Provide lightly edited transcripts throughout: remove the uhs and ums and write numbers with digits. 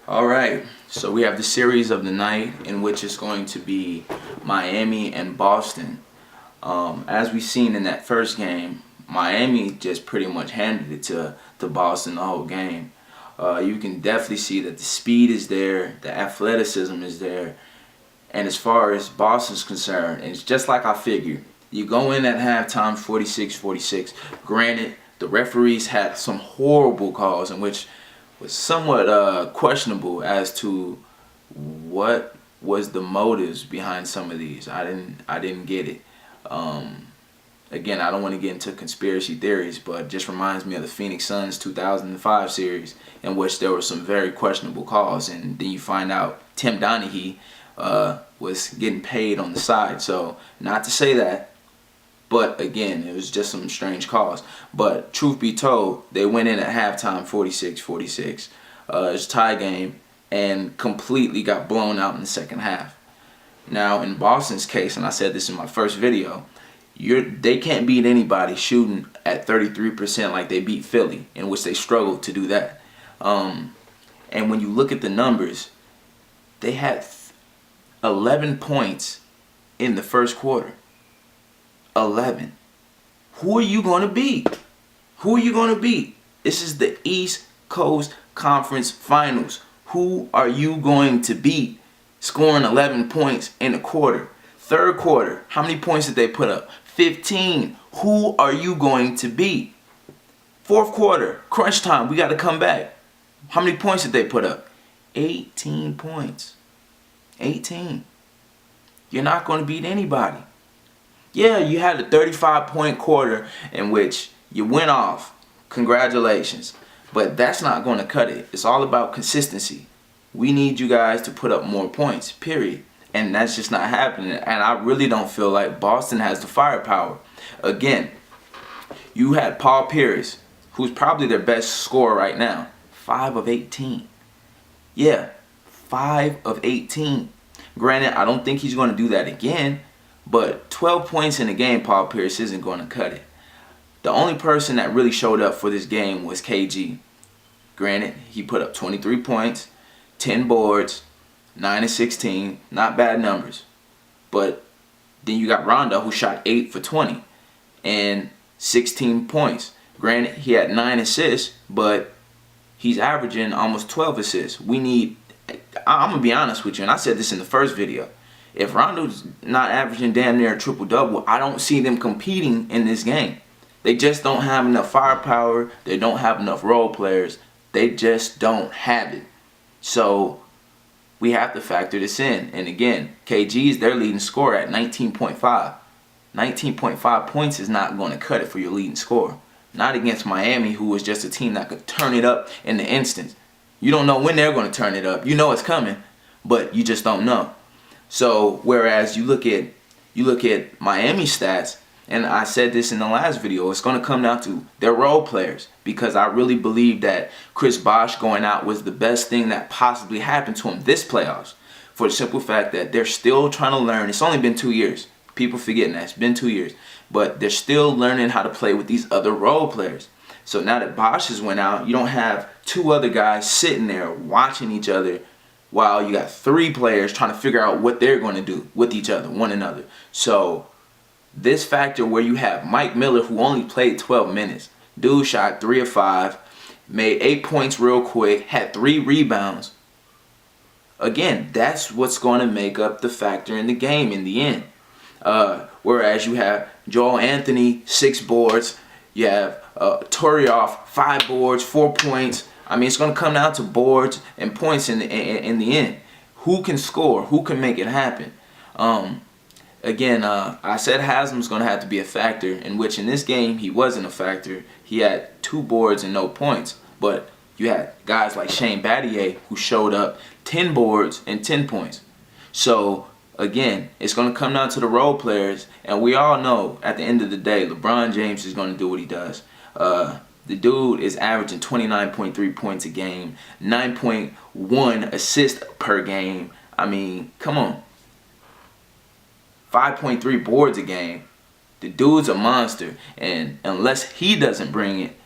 All right, so we have the series of the night in which it's going to be Miami and Boston. As we've seen in that first game, Miami just pretty much handed it to Boston the whole game. You can definitely see that the speed is there, the athleticism is there, and as far as Boston's concerned, it's just like I figured. You go in at halftime 46-46. Granted, the referees had some horrible calls in which was somewhat questionable as to what was the motives behind some of these. I didn't get it. Again, I don't want to get into conspiracy theories, but it just reminds me of the Phoenix Suns 2005 series in which there were some very questionable calls, and then you find out Tim Donaghy was getting paid on the side. So not to say that, but again, it was just some strange calls. But truth be told, they went in at halftime 46-46. It's a tie game and completely got blown out in the second half. Now, in Boston's case, and I said this in my first video, they can't beat anybody shooting at 33% like they beat Philly, in which they struggled to do that. And when you look at the numbers, they had 11 points in the first quarter. 11. Who are you going to beat? Who are you going to beat? This is the East Coast Conference Finals. Who are you going to beat scoring 11 points in a quarter? Third quarter, how many points did they put up? 15. Who are you going to beat? Fourth quarter, crunch time, we got to come back. How many points did they put up? 18 points. 18. You're not going to beat anybody. Yeah, you had a 35-point quarter in which you went off. Congratulations. But that's not going to cut it. It's all about consistency. We need you guys to put up more points, period. And that's just not happening. And I really don't feel like Boston has the firepower. Again, you had Paul Pierce, who's probably their best scorer right now. 5 of 18. Yeah, 5 of 18. Granted, I don't think he's going to do that again. But 12 points in the game, Paul Pierce isn't going to cut it. The only person that really showed up for this game was KG. Granted, he put up 23 points, 10 boards, 9 of 16. Not bad numbers. But then you got Rondo, who shot 8 for 20 and 16 points. Granted, he had 9 assists, but he's averaging almost 12 assists. I'm going to be honest with you, and I said this in the first video. If Rondo's not averaging damn near a triple-double, I don't see them competing in this game. They just don't have enough firepower. They don't have enough role players. They just don't have it. So we have to factor this in. And again, KG is their leading scorer at 19.5. 19.5 points is not going to cut it for your leading scorer. Not against Miami, who is just a team that could turn it up in the instant. You don't know when they're going to turn it up. You know it's coming, but you just don't know. So whereas you look at Miami stats, and I said this in the last video, it's going to come down to their role players, because I really believe that Chris Bosh going out was the best thing that possibly happened to him this playoffs, for the simple fact that they're still trying to learn. It's only been 2 years. People forgetting that. It's been 2 years. But they're still learning how to play with these other role players. So now that Bosh has went out, you don't have 2 other guys sitting there watching each other, while you got 3 players trying to figure out what they're going to do with each other, one another. So this factor where you have Mike Miller, who only played 12 minutes. Dude shot 3 of 5, made 8 points real quick, had 3 rebounds. Again, that's what's going to make up the factor in the game in the end. Whereas you have Joel Anthony, 6 boards. You have Torioff, 5 boards, 4 points. I mean, it's going to come down to boards and points in the end. Who can score? Who can make it happen? Again, I said Haslem's going to have to be a factor, in which in this game he wasn't a factor. He had 2 boards and no points. But you had guys like Shane Battier who showed up 10 boards and 10 points. So, again, it's going to come down to the role players. And we all know at the end of the day, LeBron James is going to do what he does. The dude is averaging 29.3 points a game, 9.1 assists per game. I mean, come on. 5.3 boards a game. The dude's a monster. And unless he doesn't bring it,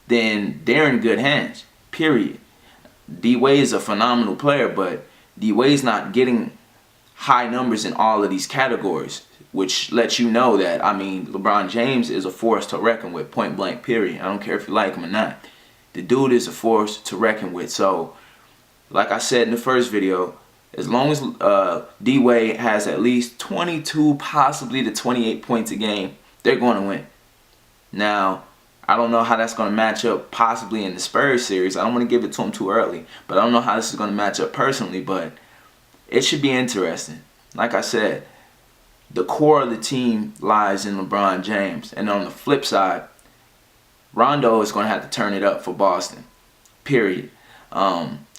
then they're in good hands. Period. D-Wade is a phenomenal player, but D-Wade's not getting high numbers in all of these categories, which lets you know that, I mean, LeBron James is a force to reckon with, point blank, period. I don't care if you like him or not. The dude is a force to reckon with. So, like I said in the first video, as long as D-Wade has at least 22, possibly to 28 points a game, they're going to win. Now, I don't know how that's going to match up possibly in the Spurs series. I don't want to give it to them too early, but I don't know how this is going to match up personally, but it should be interesting. Like I said, the core of the team lies in LeBron James. And on the flip side, Rondo is going to have to turn it up for Boston, period.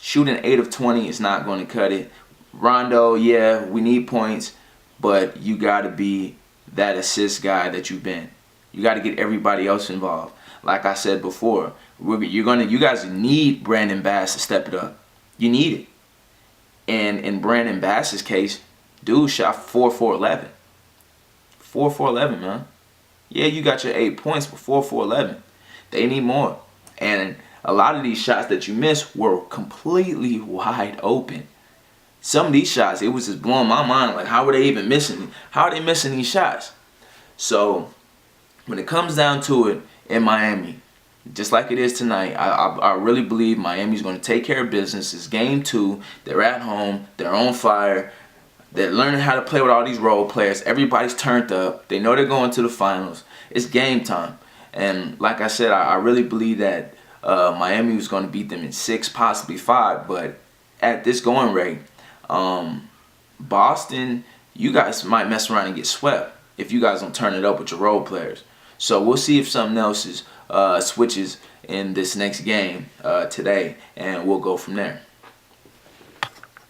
Shooting 8 of 20 is not going to cut it. Rondo, yeah, we need points, but you got to be that assist guy that you've been. You got to get everybody else involved. Like I said before, you guys need Brandon Bass to step it up. You need it. And in Brandon Bass's case, dude shot 4-for-11. 4-for-11, man. Yeah, you got your 8 points, but 4-for-11. They need more. And a lot of these shots that you missed were completely wide open. Some of these shots, it was just blowing my mind. Like, how were they even missing? How are they missing these shots? So, when it comes down to it in Miami, just like it is tonight, I really believe Miami's going to take care of business. It's game 2. They're at home. They're on fire. They're learning how to play with all these role players. Everybody's turned up. They know they're going to the finals. It's game time. And like I said, I really believe that Miami was going to beat them in 6, possibly 5. But at this going rate, Boston, you guys might mess around and get swept if you guys don't turn it up with your role players. So we'll see if something else switches in this next game today, and we'll go from there.